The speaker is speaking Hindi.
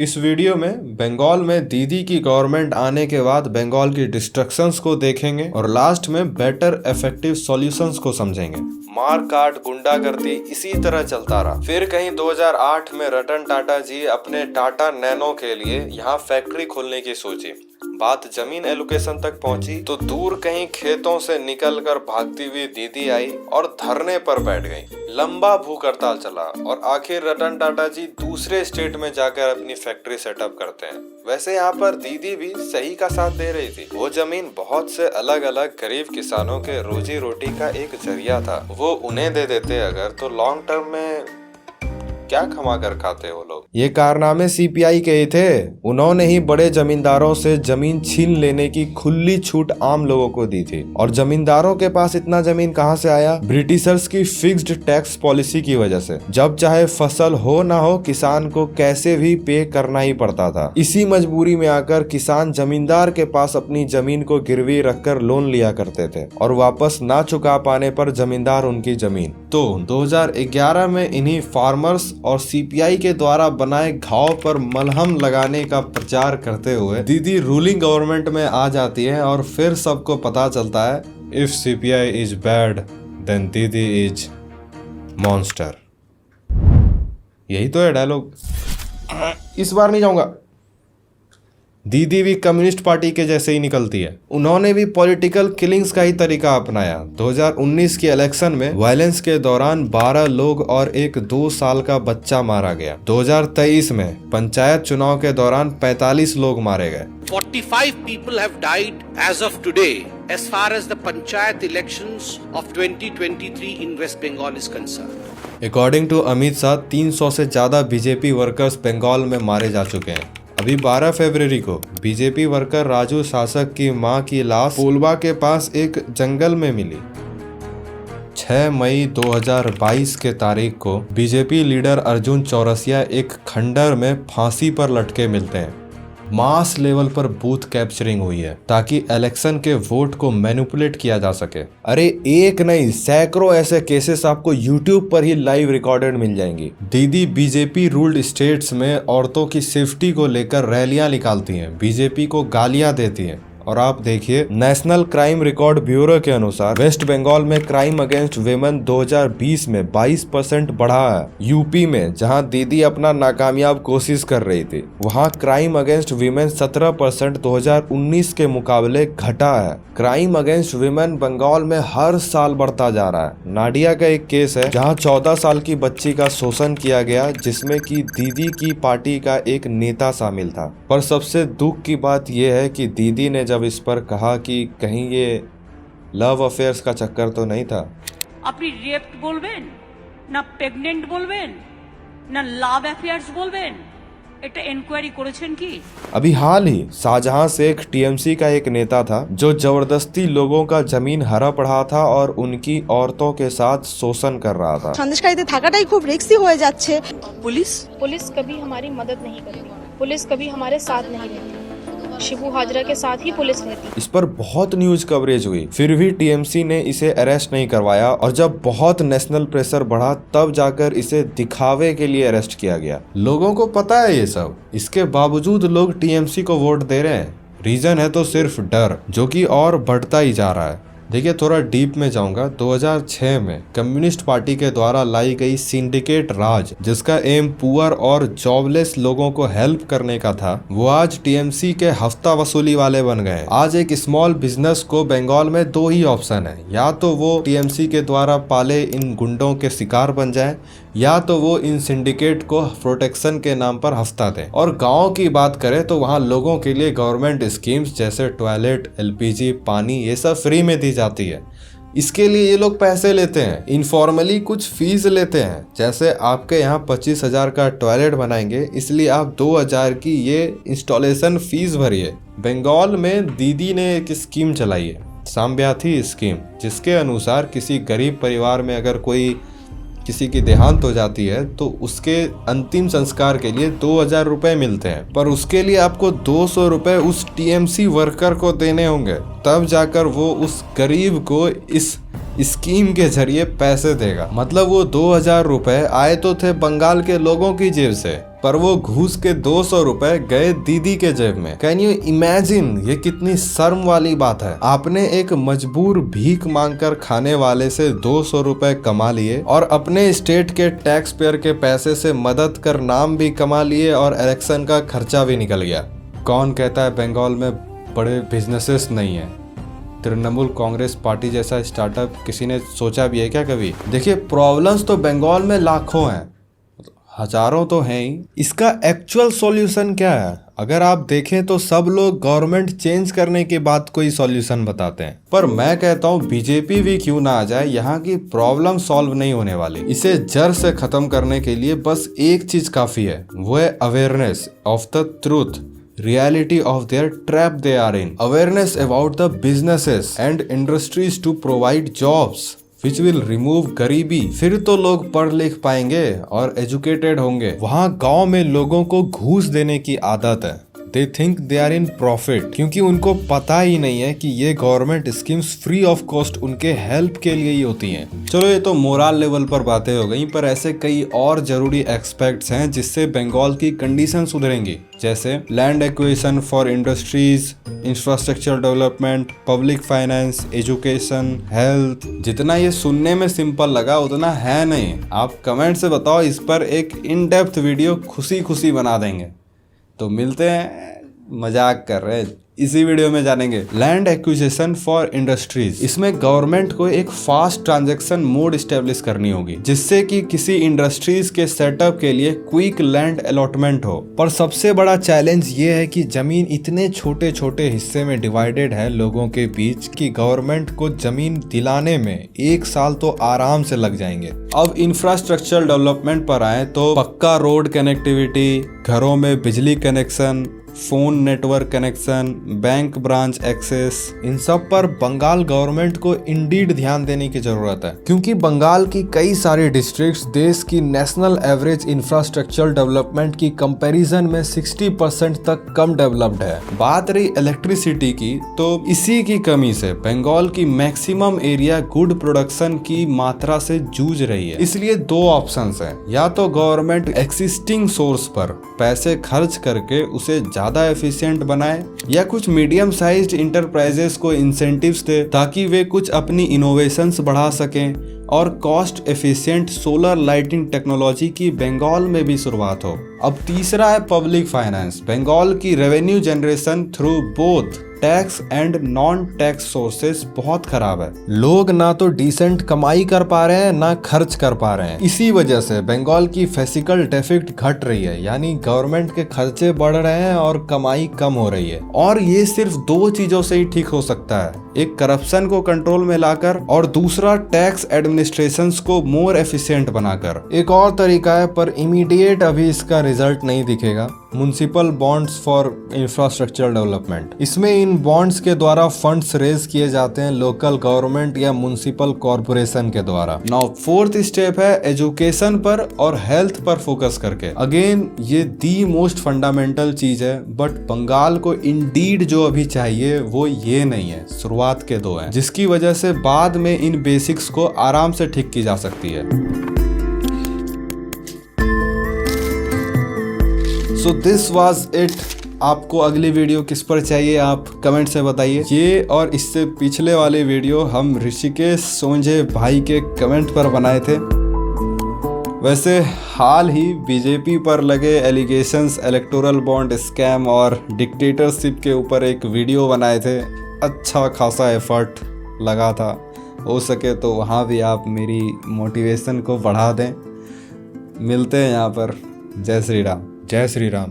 इस वीडियो में बंगाल में दीदी की गवर्नमेंट आने के बाद बंगाल की डिस्ट्रक्शंस को देखेंगे और लास्ट में बेटर इफेक्टिव सॉल्यूशंस को समझेंगे। मार काट गुंडागर्दी इसी तरह चलता रहा। फिर कहीं 2008 में रतन टाटा जी अपने टाटा नैनो के लिए यहाँ फैक्ट्री खोलने की सोची। बात जमीन एलोकेशन तक पहुंची तो दूर कहीं खेतों से निकलकर भागती हुई दीदी आई और धरने पर बैठ गई। लंबा भूख हड़ताल चला और आखिर रतन टाटा जी दूसरे स्टेट में जाकर अपनी फैक्ट्री सेटअप करते हैं। वैसे यहाँ पर दीदी भी सही का साथ दे रही थी। वो जमीन बहुत से अलग अलग गरीब किसानों के रोजी रोटी का एक जरिया था। वो उन्हें दे देते अगर तो लॉन्ग टर्म में क्या कमा कर खाते वो लोग। ये कारनामे सीपीआई के ही थे। उन्होंने ही बड़े जमींदारों से जमीन छीन लेने की खुली छूट आम लोगों को दी थी। और जमींदारों के पास इतना जमीन कहां से आया? ब्रिटिशर्स की फिक्स्ड टैक्स पॉलिसी की वजह से। जब चाहे फसल हो ना हो किसान को कैसे भी पे करना ही पड़ता था। इसी मजबूरी में आकर किसान जमींदार के पास अपनी जमीन को गिरवी रखकर लोन लिया करते थे और वापस ना चुका पाने पर जमींदार उनकी जमीन। तो 2011 में इन्हीं फार्मर्स और सीपीआई के द्वारा बनाए घाव पर मलहम लगाने का प्रचार करते हुए दीदी रूलिंग गवर्नमेंट में आ जाती है और फिर सबको पता चलता है if CPI is bad then Didi is monster. यही तो है डायलॉग। इस बार नहीं जाऊंगा। दीदी भी कम्युनिस्ट पार्टी के जैसे ही निकलती है। उन्होंने भी पॉलिटिकल किलिंग्स का ही तरीका अपनाया। 2019 के इलेक्शन में वायलेंस के दौरान 12 लोग और एक 2 साल का बच्चा मारा गया। 2023 में पंचायत चुनाव के दौरान 45 लोग मारे गए। 45 people have died as of today as far as the panchayat elections of 2023 in West Bengal is concerned. According to Amit Shah 300 से ज्यादा बीजेपी वर्कर्स बंगाल में मारे जा चुके हैं। अभी 12 फरवरी को बीजेपी वर्कर राजू शासक की मां की लाश कोलबा के पास एक जंगल में मिली। 6 मई 2022 के तारीख को बीजेपी लीडर अर्जुन चौरसिया एक खंडर में फांसी पर लटके मिलते हैं। मास लेवल पर बूथ कैप्चरिंग हुई है ताकि इलेक्शन के वोट को मैनिपुलेट किया जा सके। अरे एक नहीं सैकड़ों ऐसे केसेस आपको YouTube पर ही लाइव रिकॉर्डेड मिल जाएंगी। दीदी बीजेपी रूल्ड स्टेट्स में औरतों की सेफ्टी को लेकर रैलियां निकालती हैं, बीजेपी को गालियां देती हैं। और आप देखिए नेशनल क्राइम रिकॉर्ड ब्यूरो के अनुसार वेस्ट बंगाल में क्राइम अगेंस्ट वुमेन 2020 में 22% बढ़ा है। यूपी में जहां दीदी अपना नाकामयाब कोशिश कर रही थी वहां क्राइम अगेंस्ट वुमेन 17% 2019 के मुकाबले घटा है। क्राइम अगेंस्ट वुमेन बंगाल में हर साल बढ़ता जा रहा है। नाडिया का एक केस है जहाँ 14 साल की बच्ची का शोषण किया गया जिसमें की दीदी की पार्टी का एक नेता शामिल था। पर सबसे दुख की बात यह है कि दीदी ने जब इस पर कहा कि कहीं ये लव अफेयर्स का चक्कर तो नहीं था। अपनी रेप बोलबेन ना प्रेगनेंट बोलबेन ना लव अफेयर्स बोलबेन এটা ইনকোয়ারি করেছেন কি? अभी हाल ही शाहजहां शेख टीएमसी का एक नेता था जो जबरदस्ती लोगों का जमीन हड़प रहा था और उनकी औरतों के साथ शोषण कर रहा था। সন্দেশকারীদের থাকাটাই খুব রিস্কি হয়ে যাচ্ছে। पुलिस कभी हमारी मदद नहीं करती, पुलिस कभी हमारे साथ नहीं रहती। शिबू हाजरा के साथ ही पुलिस रहती। इस पर बहुत न्यूज कवरेज हुई फिर भी टीएमसी ने इसे अरेस्ट नहीं करवाया और जब बहुत नेशनल प्रेशर बढ़ा तब जाकर इसे दिखावे के लिए अरेस्ट किया गया। लोगों को पता है ये सब, इसके बावजूद लोग टीएमसी को वोट दे रहे हैं। रीजन है तो सिर्फ डर जो कि और बढ़ता ही जा रहा है। देखिए थोड़ा डीप में जाऊंगा। 2006 में कम्युनिस्ट पार्टी के द्वारा लाई गई सिंडिकेट राज जिसका एम पुअर और जॉबलेस लोगों को हेल्प करने का था वो आज टीएमसी के हफ्ता वसूली वाले बन गए। आज एक स्मॉल बिजनेस को बंगाल में 2 ही ऑप्शन है, या तो वो टीएमसी के द्वारा पाले इन गुंडों के शिकार बन जाए या तो वो इन सिंडिकेट को प्रोटेक्शन के नाम पर हफ्ता दें। और गाँव की बात करें तो वहाँ लोगों के लिए गवर्नमेंट स्कीम्स जैसे टॉयलेट, एलपीजी, पानी ये सब फ्री में दी जाती है। इसके लिए ये लोग पैसे लेते हैं, इनफॉर्मली कुछ फीस लेते हैं। जैसे आपके यहाँ 25,000 का टॉयलेट बनाएंगे इसलिए आप 2,000 की ये इंस्टॉलेशन फीस भरिए। बंगाल में दीदी ने एक स्कीम चलाई है, साम्याथी स्कीम, जिसके अनुसार किसी गरीब परिवार में अगर कोई किसी की देहांत हो जाती है तो उसके अंतिम संस्कार के लिए 2,000 रुपए मिलते हैं। पर उसके लिए आपको 200 रुपए उस टीएमसी वर्कर को देने होंगे, तब जाकर वो उस गरीब को इस स्कीम के जरिए पैसे देगा। मतलब वो 2,000 रुपए आए तो थे बंगाल के लोगों की जेब से, पर वो घूस के 200 रुपए गए दीदी के जेब में। कैन यू इमेजिन, ये कितनी शर्म वाली बात है। आपने एक मजबूर भीख मांगकर खाने वाले से 200 रुपए कमा लिए और अपने स्टेट के टैक्स पेयर के पैसे से मदद कर नाम भी कमा लिए और इलेक्शन का खर्चा भी निकल गया। कौन कहता है बंगाल में बड़े बिजनेसेस नहीं है? तृणमूल कांग्रेस पार्टी जैसा स्टार्टअप किसी ने सोचा भी है क्या कभी? देखिए, प्रॉब्लम्स तो बंगाल में लाखों हैं, हजारों तो हैं ही। इसका एक्चुअल सॉल्यूशन क्या है? अगर आप देखें तो सब लोग गवर्नमेंट चेंज करने के बाद कोई सॉल्यूशन बताते हैं, पर मैं कहता हूँ बीजेपी भी क्यों ना आ जाए, यहाँ की प्रॉब्लम सॉल्व नहीं होने वाली। इसे जड़ से खत्म करने के लिए बस एक चीज काफी है, वो है awareness of the truth, reality of their trap they are in, awareness about the businesses and industries to provide jobs which will remove गरीबी। फिर तो लोग पढ़ लिख पाएंगे और एजुकेटेड होंगे। वहाँ गांव में लोगों को घूस देने की आदत है, they think they are in profit, क्योंकि उनको पता ही नहीं है कि ये government schemes free of cost उनके हेल्प के लिए ही होती हैं। चलो ये तो मोरल लेवल पर बातें हो गई, पर ऐसे कई और जरूरी एस्पेक्ट्स हैं जिससे बंगाल की कंडीशन सुधरेंगी, जैसे land acquisition for industries, infrastructure development, public finance, education, health. जितना ये सुनने में सिंपल लगा उतना है नहीं। आप कमेंट से बताओ, इस पर एक इन डेप्थ वीडियो खुशी खुशी बना देंगे। तो मिलते हैं, मजाक कर रहे हैं। इसी वीडियो में जानेंगे लैंड एक्विजिशन फॉर इंडस्ट्रीज। इसमें गवर्नमेंट को एक फास्ट ट्रांजैक्शन मोड स्टेब्लिश करनी होगी, जिससे कि किसी इंडस्ट्रीज के सेटअप के लिए क्विक लैंड अलॉटमेंट हो। पर सबसे बड़ा चैलेंज ये है कि जमीन इतने छोटे छोटे हिस्से में डिवाइडेड है लोगों के बीच कि गवर्नमेंट को जमीन दिलाने में 1 साल तो आराम से लग जाएंगे। अब इंफ्रास्ट्रक्चर डेवलपमेंट पर आए तो पक्का रोड कनेक्टिविटी, घरों में बिजली connection, phone network connection, bank branch access, इन सब पर बंगाल गवर्नमेंट को इंडीड ध्यान देने की जरूरत है, क्योंकि बंगाल की कई सारी डिस्ट्रिक्ट्स देश की नेशनल एवरेज इंफ्रास्ट्रक्चर डेवलपमेंट की कंपैरिजन में 60% तक कम डेवलप्ड है। बात रही इलेक्ट्रिसिटी की, तो इसी की कमी से बंगाल की मैक्सिमम एरिया गुड प्रोडक्शन की मात्रा से जूझ रही है। इसलिए 2 ऑप्शंस हैं, या तो गवर्नमेंट एक्सिस्टिंग सोर्स पर पैसे खर्च करके उसे ज्यादा एफिशिएंट बनाए, या कुछ मीडियम साइज्ड इंटरप्राइजेस को इंसेंटिव्स दे ताकि वे कुछ अपनी इनोवेशंस बढ़ा सकें और cost efficient solar lighting technology की बंगाल में भी शुरुआत हो। अब तीसरा है पब्लिक फाइनेंस। बंगाल की revenue generation through both tax and non tax sources बहुत खराब है। लोग ना तो डिसेंट कमाई कर पा रहे हैं ना खर्च कर पा रहे हैं। इसी वजह से बंगाल की फिस्कल डेफिसिट घट रही है, यानी गवर्नमेंट के खर्चे बढ़ रहे हैं और कमाई कम हो रही है। और ये सिर्फ 2 चीजों से ही ठीक हो सकता है, एक करप्शन को कंट्रोल में लाकर और दूसरा टैक्स एडमिनिस्ट्रेशन को मोर एफिशिएंट बनाकर। एक और तरीका है, पर इमीडिएट अभी इसका रिजल्ट नहीं दिखेगा, municipal bonds for infrastructure development. इसमें इन बॉन्ड्स के द्वारा फंड्स रेज किए जाते हैं लोकल गवर्नमेंट या म्युनिसिपल कॉर्पोरेशन के द्वारा। नाउ 4th स्टेप है एजुकेशन पर और हेल्थ पर फोकस करके। अगेन ये दी मोस्ट फंडामेंटल चीज है, बट बंगाल को इंडीड जो अभी चाहिए वो ये नहीं है, शुरुआत के 2 हैं, जिसकी वजह से बाद में इन बेसिक्स को आराम से ठीक की जा सकती है। So this was it। आपको अगली वीडियो किस पर चाहिए आप कमेंट से बताइए। ये और इससे पिछले वाले वीडियो हम ऋषिकेश सोंझे भाई के कमेंट पर बनाए थे। वैसे हाल ही बीजेपी पर लगे एलिगेशंस, इलेक्टोरल बॉन्ड स्कैम और डिक्टेटरशिप के ऊपर एक वीडियो बनाए थे। अच्छा खासा एफर्ट लगा था, हो सके तो वहाँ भी आप मेरी मोटिवेशन को बढ़ा दें। मिलते हैं यहाँ पर। जय श्री राम। जय श्री राम।